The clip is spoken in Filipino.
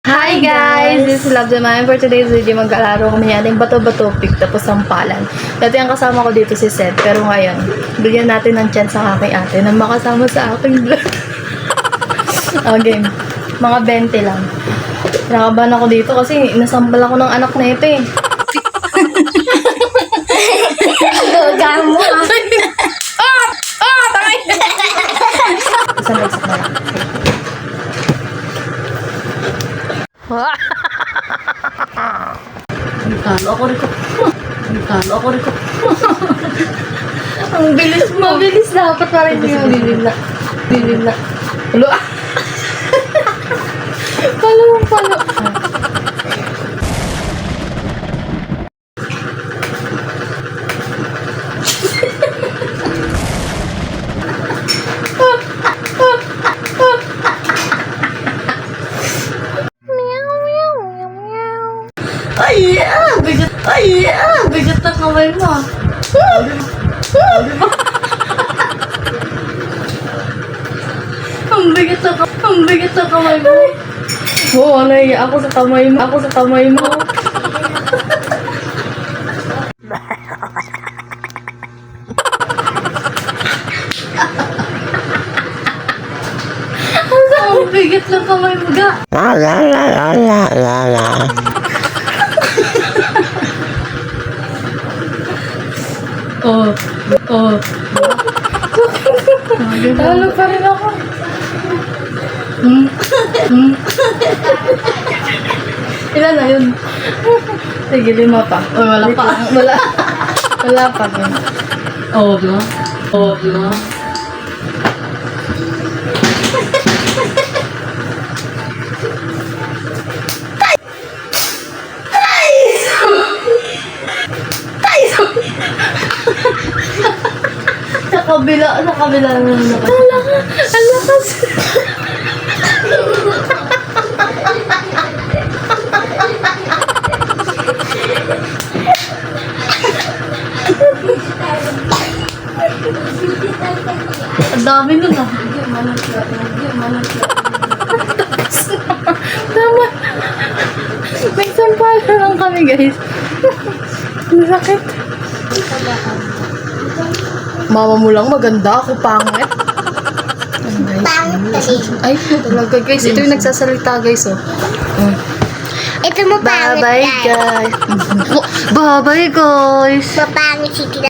Hi guys! This is Love Jemayan. For today's video, magkalaro kami natin bato-bato pick tapos sampalan. Dati ang kasama ko dito si Seth, pero ngayon, bigyan natin ng chance sa aking ate na makasama sa aking vlog. Okay, mga 20 lang. Nakabahan ako dito kasi nasampal ako ng anak na ito eh. Gamo. Isang exit na lang. Ako rin ko. Ang bilis mo. Mabilis dapat para hindi mo bibigla. Palo. Palo. Bigat na kamay mo. Ang bigat na kamay mo. Oo, naiya ako sa kamay mo. Ang bigat na kamay mo, ga. Oh. Talo pa rin ako. Ilan na yun? Sige, 5 pa. Oh, wala pa. Wala pa. Oh, no? Sa kabila na naman. Alakas. Ang dami nun ah. Tama. May sampala lang kami guys. Ang sakit. Mama mo lang maganda, ako pangit. Pangit kasi. Ay, talaga guys. Ito yung nagsasalita guys oh. Ito mo pangit Bye-bye guys. Bye-bye guys. Mapangit si Tita.